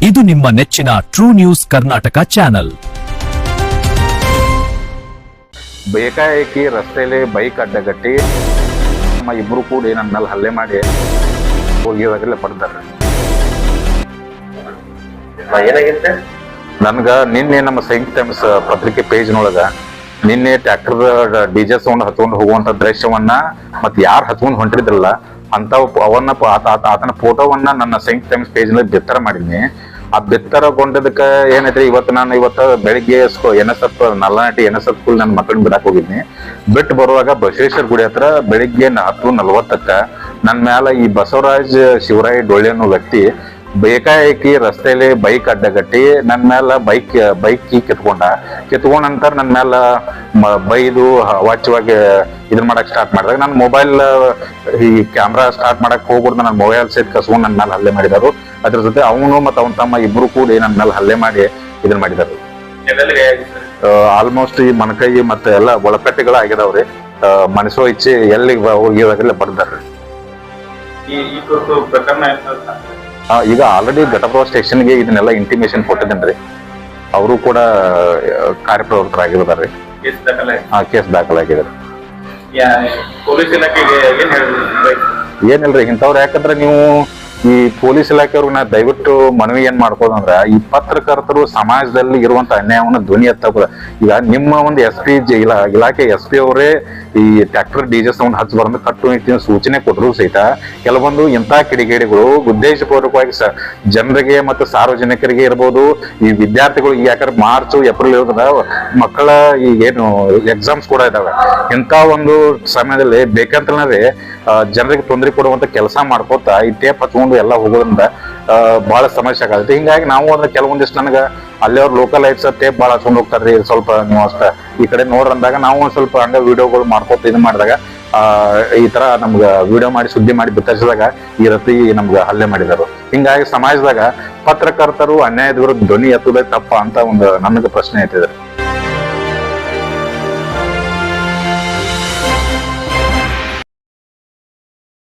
ಇದು ನಿಮ್ಮ ನೆಚ್ಚಿನ ಟ್ರೂ ನ್ಯೂಸ್ ಕರ್ನಾಟಕ ಚಾನಲ್. ಬೇಕಾಯಕಿ ರಸ್ತೆಯಲ್ಲಿ ಬೈಕ್ ಅಡ್ಡಗಟ್ಟಿ ನಮ್ಮ ಇಬ್ರು ಕೂಡಿ ನನ್ನ ಮೇಲೆ ಹಲ್ಲೆ ಮಾಡಿ ಹೋಗಿದಾಗಲೇ ಪಡ್ದಾರೆ. ಏನಾಗಿತ್ತೆ? ನನ್ಗ ನಿನ್ನೆ ನಮ್ಮ ಸೈನ್ಸ್ ಟೈಮ್ಸ್ ಪತ್ರಿಕೆ ಪೇಜ್ನೊಳಗ ನಿನ್ನೆ ಟ್ರ್ಯಾಕ್ಟರ್ ಡಿಜೆ ಸೌಂಡ್ ಹತ್ಕೊಂಡು ಹೋಗುವಂತ ದೃಶ್ಯವನ್ನ ಮತ್ ಯಾರು ಹತ್ಕೊಂಡು ಹೊಂಟಿದ್ರಲ್ಲ ಅಂತ ಆತನ ಫೋಟೋವನ್ನ ನನ್ನ ಸೈನ್ಸ್ ಟೈಮ್ಸ್ ಪೇಜ್ ನಲ್ಲಿ ಬಿತ್ತರ ಮಾಡಿದ್ನಿ. ಆ ಬಿತ್ತರಗೊಂಡದಕ್ಕ ಏನೈತ್ರಿ, ಇವತ್ತು ಬೆಳಿಗ್ಗೆ NSF ನಲ್ಲನಾಟಿ NSF ಸ್ಕೂಲ್ ನನ್ನ ಮಕ್ಕಳನ್ನ ಬಿಡಾಕ್ ಹೋಗಿದ್ನಿ. ಬಿಟ್ಟು ಬರುವಾಗ ಬಸವೇಶ್ವರ ಗುಡಿ ಹತ್ರ ಬೆಳಿಗ್ಗೆ 10:40ಕ್ಕ ನನ್ನ ಮ್ಯಾಲ ಈ ಬಸವರಾಜ್ ಶಿವರಾಯ್ ಡೊಳ್ಳೆ ಅನ್ನೋ ವ್ಯಕ್ತಿ ಬೇಕಾಯಕಿ ರಸ್ತೆಯಲ್ಲಿ ಬೈಕ್ ಅಡ್ಡಗಟ್ಟಿ ನನ್ನ ಮ್ಯಾಲ ಬೈಕ್ ಕಿತ್ಕೊಂಡ ನಂತರ ನನ್ನ ಮ್ಯಾಲ ಬೈದು ವಾಚ್ಯವಾಗಿ ಇದನ್ ಮಾಡಕ್ ಸ್ಟಾರ್ಟ್ ಮಾಡಿದಾಗ ನನ್ನ ಮೊಬೈಲ್ ಈ ಕ್ಯಾಮ್ರಾ ಸ್ಟಾರ್ಟ್ ಮಾಡಕ್ ಹೋಗ್ಬಿಡ್ದು ನನ್ನ ಮೊಬೈಲ್ ಸಹಿತ ಕಸ್ಕೊಂಡು ನನ್ನ ಮೇಲೆ ಹಲ್ಲೆ ಮಾಡಿದಾರು. ಅದ್ರ ಜೊತೆ ಅವನು ಮತ್ತು ಅವನ ತಮ್ಮ ಇಬ್ರು ಕೂಡಿ ನನ್ನ ಮೇಲೆ ಹಲ್ಲೆ ಮಾಡಿ ಇದನ್ ಮಾಡಿದಾರು. ಆಲ್ಮೋಸ್ಟ್ ಈ ಮನಕೈ ಮತ್ತೆ ಎಲ್ಲ ಒಳಪೆಟ್ಟಿಗಳು ಆಗಿದಾವ್ರಿ. ಮನಸ್ಸೋ ಇಚ್ಛೆ ಎಲ್ಲಿಗೆ ಹೋಗಿದಾಗಲೇ ಬರ್ದಾರ್ರಿ. ಈಗ ಆಲ್ರೆಡಿ ಘಟಪ್ರಭಾ ಸ್ಟೇಷನ್ಗೆ ಇದನ್ನೆಲ್ಲ ಇಂಟಿಮೇಶನ್ ಕೊಟ್ಟಿದ್ದೇನ್ರಿ. ಅವರು ಕೂಡ ಕಾರ್ಯಪ್ರವೃತ್ತರಾಗಿರ್ತಾರ್ರಿ. ಕೇಸ್ ದಾಖಲಾಗಿದ್ದಾರೆ. ಏನಿಲ್ರಿ ಇಂಥವ್ರು, ಯಾಕಂದ್ರೆ ನೀವು ಈ ಪೊಲೀಸ್ ಇಲಾಖೆಯವ್ರಿಗೆ ನಾ ದಯವಿಟ್ಟು ಮನವಿ ಏನ್ ಮಾಡ್ಕೋದಂದ್ರ ಈ ಪತ್ರಕರ್ತರು ಸಮಾಜದಲ್ಲಿ ಇರುವಂತ ಅನ್ಯಾಯವನ್ನು ಧ್ವನಿ ಎತ್ತಬಹುದು. ಈಗ ನಿಮ್ಮ ಒಂದು SP ಇಲಾಖೆ SP ಅವರೇ ಈ ಟ್ರ್ಯಾಕ್ಟರ್ ಡಿಜೆ ಸೌಂಡ್ ಹಚ್ಚಬಾರ್ದು ಕಟ್ಟುನಿಟ್ಟಿನ ಸೂಚನೆ ಕೊಟ್ಟರು ಸಹಿತ ಕೆಲವೊಂದು ಇಂಥ ಕಿಡಿಗೇಡಿಗಳು ಉದ್ದೇಶಪೂರ್ವಕವಾಗಿ ಜನರಿಗೆ ಮತ್ತು ಸಾರ್ವಜನಿಕರಿಗೆ ಇರ್ಬೋದು, ಈ ವಿದ್ಯಾರ್ಥಿಗಳು ಯಾಕಂದ್ರೆ ಮಾರ್ಚ್ ಏಪ್ರಿಲ್ ಇರೋದ್ರ ಮಕ್ಕಳ ಈ ಏನು ಎಕ್ಸಾಮ್ಸ್ ಕೂಡ ಇದಾವೆ. ಇಂಥ ಒಂದು ಸಮಯದಲ್ಲಿ ಬೇಕಂತಲೇ ಜನರಿಗೆ ತೊಂದರೆ ಕೊಡುವಂತ ಕೆಲಸ ಮಾಡ್ಕೋತ ಈ ಟೇಪ್ ಹಚ್ಕೊಂಡು ಎಲ್ಲ ಹೋಗೋದ್ರಿಂದ ಬಹಳ ಸಮಸ್ಯೆ ಆಗತ್ತೆ. ಹಿಂಗಾಗಿ ನಾವು ಅಂದ್ರೆ ಕೆಲವೊಂದಿಷ್ಟು ನನಗ ಅಲ್ಲಿಯವ್ರು ಲೋಕಲ್ ಐಟ್ಸ್ ಟೇಪ್ ಭಾಳ ಹಚ್ಕೊಂಡು ಹೋಗ್ತಾರ್ರಿ. ಸ್ವಲ್ಪ ನೀವು ಅಷ್ಟ ಈ ಕಡೆ ನೋಡ್ರಂದಾಗ ನಾವು ಒಂದ್ ಸ್ವಲ್ಪ ಹಂಗ ವಿಡಿಯೋಗಳು ಮಾಡ್ಕೋತ ಇದು ಮಾಡಿದಾಗ ಈ ತರ ನಮ್ಗ ವಿಡಿಯೋ ಮಾಡಿ ಸುದ್ದಿ ಮಾಡಿ ಬಿತ್ತರಿಸಿದಾಗ ಈ ರೀತಿ ನಮ್ಗ ಹಲ್ಲೆ ಮಾಡಿದರು. ಹಿಂಗಾಗಿ ಸಮಾಜದಾಗ ಪತ್ರಕರ್ತರು ಅನ್ಯಾಯದ ವಿರುದ್ಧ ಧ್ವನಿ ಎತ್ತುದೇ ತಪ್ಪ ಅಂತ ಒಂದು ನನಗೆ ಪ್ರಶ್ನೆ ಐತಿದ್ರು.